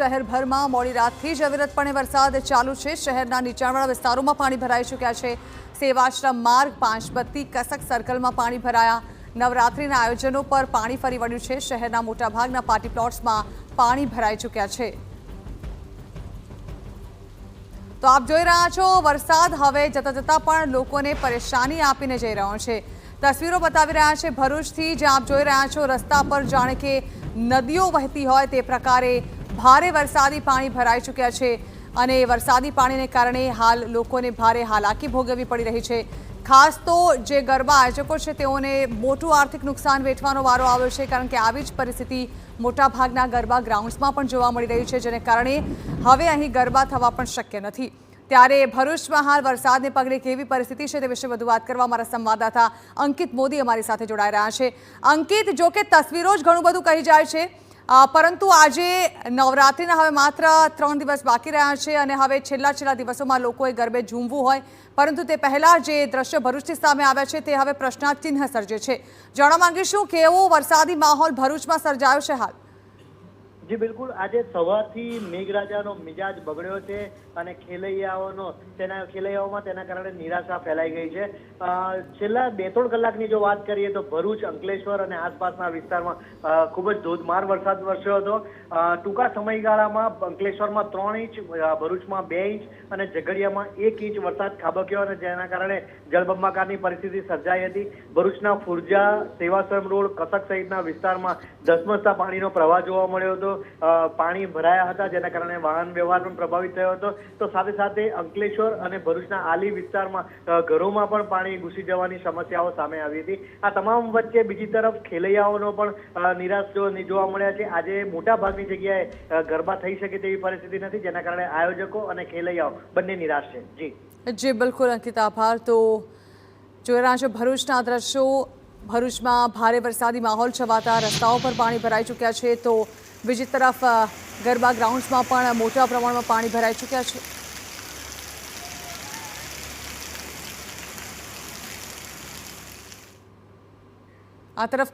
શહેરભરમાં મોડી રાતથી જ અવિરતપણે વરસાદ ચાલુ છે। શહેરના નીચાણવાળા વિસ્તારોમાં પાણી ભરાઈ ચૂક્યા છે। સેવાશ્રમ માર્ગ, પાંચબત્તી, કસક સર્કલમાં પાણી ભરાયા। નવરાત્રિના આયોજનો પર પાણી ફરી વળ્યું છે। શહેરના મોટાભાગના પાર્ટી પ્લોટ્સમાં પાણી ભરાઈ ચૂક્યા છે। તો આપ જોઈ રહ્યા છો, વરસાદ હવે જતા જતા પણ લોકોને પરેશાની આપીને જઈ રહ્યો છે। તસવીરો બતાવી રહ્યા છે ભરૂચથી, જ્યાં આપ જોઈ રહ્યા છો રસ્તા પર જાણે કે નદીઓ વહેતી હોય તે પ્રકારે ભારે વરસાદી પાણી ભરાઈ ચૂક્યા છે અને વરસાદી પાણીને કારણે હાલ લોકોને ભારે હાલાકી ભોગવવી પડી રહી છે। ખાસ તો જે ગરબા આયોજકો છે તેઓને મોટું આર્થિક નુકસાન વેઠવાનો વારો આવ્યો છે, કારણ કે આવી જ પરિસ્થિતિ મોટાભાગના ગરબા ગ્રાઉન્ડ્સમાં પણ જોવા મળી રહી છે, જેને કારણે હવે અહીં ગરબા થવા પણ શક્ય નથી। ત્યારે ભરૂચમાં હાલ વરસાદને પગલે કેવી પરિસ્થિતિ છે તે વિશે વધુ વાત કરવા અમારા સંવાદદાતા અંકિત મોદી અમારી સાથે જોડાઈ રહ્યા છે। અંકિત, જો કે તસવીરો જ ઘણું બધું કહી જાય છે, પરંતુ આજે નવરાત્રિના હવે માત્ર 3 દિવસ બાકી રહ્યા છે અને હવે છેલ્લા દિવસોમાં લોકોએ ગરબે ઝૂમવું હોય, પરંતુ તે પહેલાં જે દ્રશ્ય ભરૂચથી સામે આવ્યા છે તે હવે પ્રશ્નાર્થ ચિહ્ન સર્જે છે। જાણવા માંગીશું કેવો વરસાદી માહોલ ભરૂચમાં સર્જાયો છે હાલ? જી બિલકુલ, આજે સવારથી મેઘરાજાનો મિજાજ બગડ્યો છે અને ખેલૈયાઓમાં તેના કારણે નિરાશા ફેલાઈ ગઈ છે। છેલ્લા 2-3 કલાકની જો વાત કરીએ તો ભરૂચ, અંકલેશ્વર અને આસપાસના વિસ્તારમાં ખૂબ જ ધોધમાર વરસાદ વરસ્યો હતો। ટૂંકા સમયગાળામાં અંકલેશ્વરમાં 3 ઇંચ, ભરૂચમાં 2 ઇંચ અને ઝઘડિયામાં 1 ઇંચ વરસાદ ખાબક્યો અને જેના કારણે જળબંબાકારની પરિસ્થિતિ સર્જાઈ હતી। ભરૂચના ફુરજા, સેવાશ્રમ રોડ, કસક સહિતના વિસ્તારમાં ધસમસતા પાણીનો પ્રવાહ જોવા મળ્યો હતો। પાણી ભરાયા હતા, જેના કારણે વાહન વ્યવહાર પણ પ્રભાવિત થયો હતો। તો સાથે સાથે અંકલેશ્વર અને ભરૂચના આલી વિસ્તારમાં ઘરોમાં પણ પાણી ઘૂસી જવાની સમસ્યાઓ સામે આવી હતી। આ તમામ વચ્ચે બીજી તરફ ખેલૈયાઓનો પણ નિરાશ જોવા મળ્યા છે। આજે મોટા ભાગની જગ્યાએ ગરબા થઈ શકે તેવી પરિસ્થિતિ નથી, જેના કારણે આયોજકો અને ખેલૈયાઓ બંને નિરાશ છે। જી બિલકુલ અંકિત, આભાર। તો જોઈ રહ્યા છો ભરૂચના દ્રશ્યો। ભરૂચમાં ભારે વરસાદી માહોલ છવાતા રસ્તાઓ પર પાણી ભરાઈ ચૂક્યા છે, તો બીજી તરફ ગરબા ગ્રાઉન્ડ્સમાં પણ મોટા પ્રમાણમાં પાણી ભરાઈ ચૂક્યા છે। આ તરફ